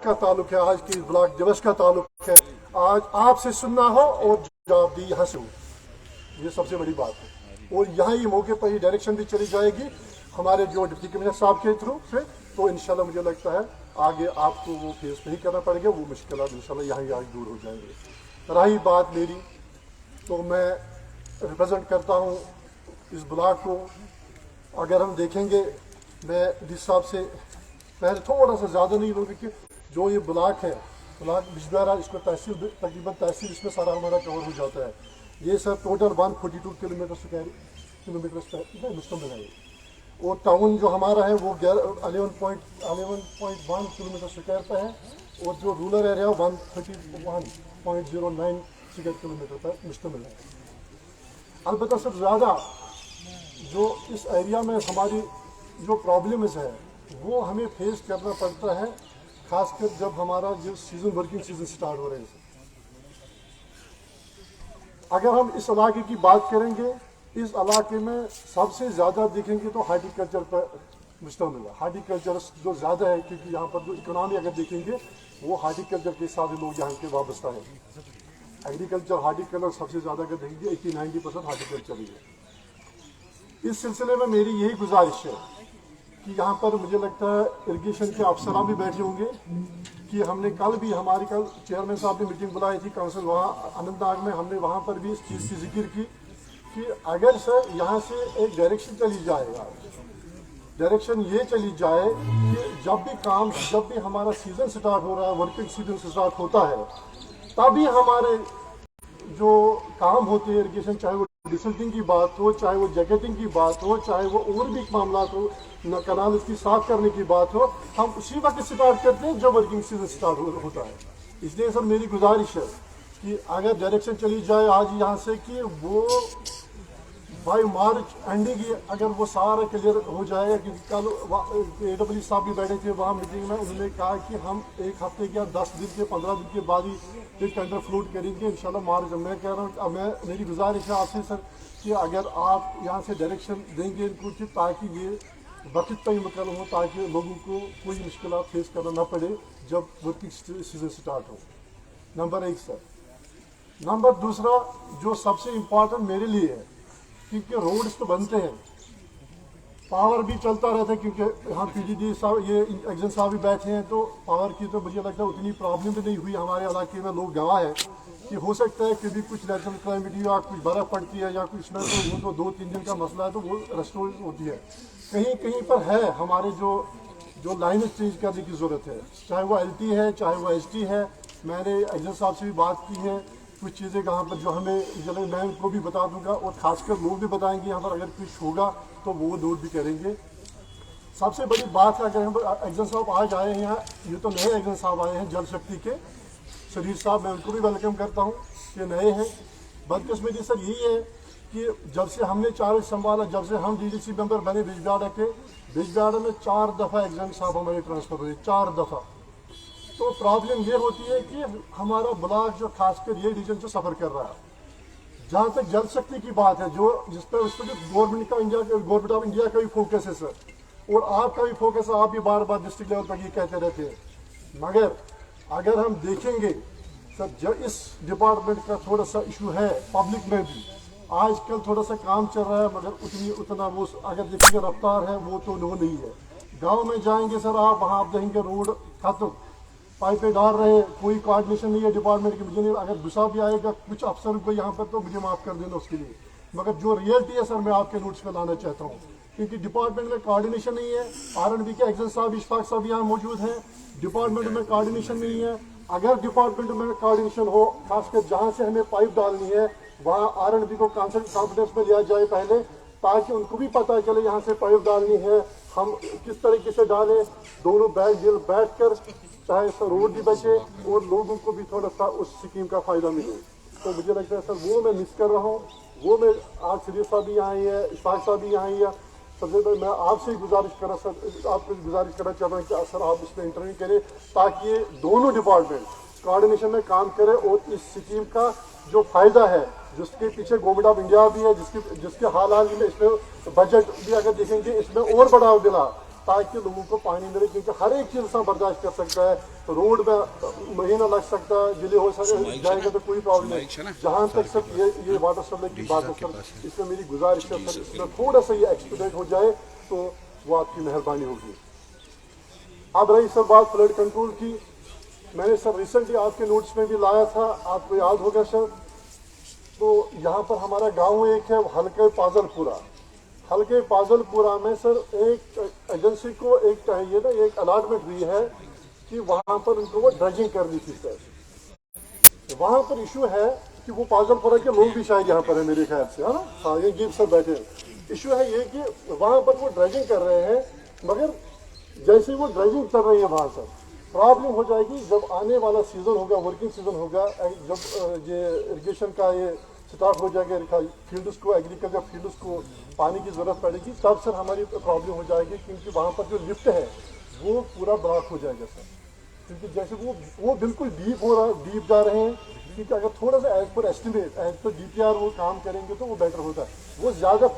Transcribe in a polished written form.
का ताल्लुक है, आज की ब्लॉक दिवस का ताल्लुक है। आज आपसे सुनना हो और जवाब दी यहाँ से हो, ये सबसे बड़ी बात है। और यहाँ ही मौके पर ही डायरेक्शन भी चली जाएगी हमारे जो डिप्टी कमिश्नर साहब के थ्रू से, तो इंशाल्लाह मुझे लगता है आगे आपको वो फेस नहीं करना पड़ेगा, वो मुश्किलात इंशाल्लाह यहाँ ही आज दूर हो जाएंगे। रही बात मेरी, तो मैं रिप्रेजेंट करता हूँ इस ब्लॉक को। अगर हम देखेंगे, मैं जिस हिसाब से पहले थोड़ा सा ज़्यादा नहीं लोगे कि जो ये ब्लॉक है, ब्लॉक बिजबिहारा, इसको तहसील तकरीबन तहसील इसमें सारा हमारा कवर हो जाता है। ये सर टोटल 142 किलोमीटर मुश्तमिल है। और टाउन जो हमारा है वो 11.1 किलोमीटर स्क्वायर पर है, और जो रूरल एरिया 131.09 किलोमीटर पर मुश्तमिल है। अलबत्ता सर ज़्यादा जो इस एरिया में हमारी जो प्रॉब्लम्स है वो हमें फेस करना पड़ता है, खासकर जब हमारा जो वर्किंग सीजन स्टार्ट हो रहे हैं। अगर हम इस इलाके की बात करेंगे, इस इलाके में सबसे ज़्यादा देखेंगे तो हार्टिकल्चर पर मुश्तमिल है। हार्टिकल्चर जो ज़्यादा है, क्योंकि यहाँ पर जो इकोनॉमी अगर देखेंगे वो हार्टिकल्चर के साथ लोग यहाँ के वाबस्ता है। एग्रीकल्चर हार्टिकल्चर सबसे ज़्यादा अगर देखेंगे 80-90% हार्टिकल्चर ही है। इस सिलसिले में मेरी यही गुजारिश है कि यहाँ पर मुझे लगता है इरिगेशन के अफसरान भी बैठे होंगे कि हमने कल भी हमारी चेयरमैन साहब ने मीटिंग बुलाई थी काउंसिल वहाँ अनंतनाग में, हमने वहाँ पर भी इस चीज़ की जिक्र की कि अगर सर यहाँ से एक डायरेक्शन चली जाएगा, डायरेक्शन ये चली जाए कि जब भी हमारा सीज़न स्टार्ट हो रहा है, वर्किंग सीजन स्टार्ट होता है, तभी हमारे जो काम होते हैं इरिगेशन, चाहे वो डिसल्टिंग की बात हो, चाहे वो जैकेटिंग की बात हो, चाहे वो और भी मामला हो, कनाल इसकी साफ करने की बात हो, हम उसी वक्त स्टार्ट करते हैं जब वर्किंग सीजन स्टार्ट होता है। इसलिए सर मेरी गुजारिश है कि अगर डायरेक्शन चली जाए आज यहाँ से कि वो बाई मार्च एंडिंग ही अगर वो सारा क्लियर हो जाएगा, क्योंकि कल AWE साहब भी बैठे थे वहाँ मीटिंग में, उन्होंने कहा कि हम एक हफ्ते या 10 दिन के 15 दिन के बाद ही एक टेंडर फ्लोट करेंगे इंशाल्लाह मार्च। मैं कह रहा हूँ, मेरी गुजारिश है आपसे सर कि अगर आप यहाँ से डायरेक्शन देंगे इनको कि ताकि ये वक्त पर ही मुकम्मल हो, ताकि लोगों को कोई मुश्किल फेस करना ना पड़े जब वर्किंग सीजन स्टार्ट हो। Number 1 sir. नंबर दूसरा जो सबसे इम्पोर्टेंट मेरे लिए है, क्योंकि रोड्स तो बनते हैं, पावर भी चलता रहता है, क्योंकि यहाँ PGD साहब, ये एग्जन साहब भी बैठे हैं, तो पावर की तो मुझे लगता है उतनी प्रॉब्लम भी नहीं हुई हमारे इलाके में। लोग गवाह है कि हो सकता है कभी कुछ नेचुरल क्लाइमेटी या कुछ बर्फ़ पड़ती है या कुछ में, तो वो तो 2-3 दिन का मसला है, तो वो रेस्टोर होती है। कहीं कहीं पर है हमारे जो लाइन चेंज करने की ज़रूरत है, चाहे वो LT है, चाहे वो ST है। मैंने एग्जन साहब से भी बात की है, कुछ चीज़ें कहाँ पर जो हमें मैं उनको भी बता दूंगा, और ख़ासकर लोग भी बताएंगे यहाँ पर अगर कुछ होगा तो वो नोट भी करेंगे। सबसे बड़ी बात है, अगर हम एग्जन साहब आज आए हैं यहाँ, ये तो नए एग्जन साहब आए हैं जल शक्ति के, शरीर साहब, मैं उनको भी वेलकम करता हूँ कि नए हैं। बदकिस्मती सर यही है कि जब से हमने चार्ज संभाला, जब से हम DDC मेंबर बने बिजबिहारा के, बिजबिहारा में 4 दफ़ा एग्जन साहब हमारे ट्रांसफ़र हुए, 4 दफ़ा। तो प्रॉब्लम ये होती है कि हमारा ब्लॉक जो खासकर ये रीजन जो सफ़र कर रहा है, जहाँ तक जल शक्ति की बात है, जो जिस पर उस पर जो गवर्नमेंट ऑफ इंडिया का भी फोकस है सर, और आपका भी फोकस है, आप भी बार बार डिस्ट्रिक्ट लेवल पर ये कहते रहते हैं। मगर अगर हम देखेंगे सर, जो इस डिपार्टमेंट का थोड़ा सा इशू है पब्लिक में भी, आजकल थोड़ा सा काम चल रहा है, मगर उतना वो अगर देखेंगे रफ्तार है वो तो वो नहीं है। गाँव में जाएंगे सर आप, वहाँ आप देखेंगे रोड खत्म, पाइपें डाल रहे, कोई कोऑर्डिनेशन नहीं है डिपार्टमेंट की। मुझे नहीं, अगर गुस्सा भी आएगा कुछ अफसर को यहाँ पर तो मुझे माफ़ कर देना उसके लिए, मगर जो रियलिटी है सर मैं आपके नोट्स में लाना चाहता हूँ, क्योंकि डिपार्टमेंट में कोऑर्डिनेशन नहीं है। RNB के एग्जन साहब, इशफाक साहब यहाँ मौजूद हैं, डिपार्टमेंट में कोऑर्डिनेशन नहीं है। अगर डिपार्टमेंट में कोऑर्डिनेशन हो, खासकर जहाँ से हमें पाइप डालनी है वहाँ RNB को कॉन्फिडेंस में लिया जाए पहले, ताकि उनको भी पता चले यहाँ से पाइप डालनी है, हम किस तरीके से डालें, दोनों बैठ कर, चाहे सर रोड भी बचे और लोगों को भी थोड़ा सा उस स्कीम का फ़ायदा मिले। तो मुझे लगता है सर वो मैं मिस कर रहा हूँ, वो मैं आज शरीफ साहब भी यहाँ है, इशफाक साहब भी यहाँ है। सबसे पहले मैं आपसे गुजारिश करना चाहता हूँ कि सर आप इसमें इंटरव्यू करें, ताकि ये दोनों डिपार्टमेंट कोऑर्डिनेशन में काम करें और इस स्कीम का जो फ़ायदा है, जिसके पीछे गवर्नमेंट ऑफ इंडिया भी है, जिसके हाल ही में इसमें बजट भी अगर देखेंगे इसमें और बढ़ावा मिला, ताकि लोगों को पानी मिले, क्योंकि हर एक चीज इंसान बर्दाश्त कर सकता है। रोड में महीना लग सकता है, डिले हो जाएगा तो कोई प्रॉब्लम नहीं। जहाँ तक सर ये वाटर सप्लाई की बात है सर, इसमें मेरी गुजारिश है सर, इसमें थोड़ा सा ये एक्सपीडिएट हो जाए तो वो आपकी मेहरबानी होगी। अब रही सर बात फ्लड कंट्रोल की, मैंने सर रिसेंटली आपके नोट्स में भी लाया था, आपको याद होगा सर। तो यहाँ पर हमारा गांव एक है हल्के पाजलपुरा। हल्के पाजलपुरा में सर एक एजेंसी को एक ये ना एक अलॉटमेंट हुई है कि वहाँ पर उनको वो ड्रेजिंग करनी थी सर। वहाँ पर इशू है कि वो पाजलपुरा के लोग भी शायद यहाँ पर है मेरे ख्याल से, है ना, हाँ ये जीप सर बैठे हैं। इशू है ये कि वहाँ पर वो ड्रेजिंग कर रहे हैं, मगर जैसे वो ड्रेजिंग कर रही है वहाँ सर, प्रॉब्लम हो जाएगी जब आने वाला सीजन होगा, वर्किंग सीजन होगा, जब ये इरिगेशन का ये स्टार्ट हो जाएगा, फील्ड्स को, एग्रीकल्चर फील्ड्स को पानी की ज़रूरत पड़ेगी, तब सर हमारी प्रॉब्लम हो जाएगी, क्योंकि वहाँ पर जो लिफ्ट है वो पूरा ब्लॉक हो जाएगा सर। क्योंकि जैसे वो बिल्कुल डीप जा रहे हैं, क्योंकि अगर थोड़ा सा as per estimate, as per DPR वो काम करेंगे तो वो बेटर होता है। वो ज़्यादा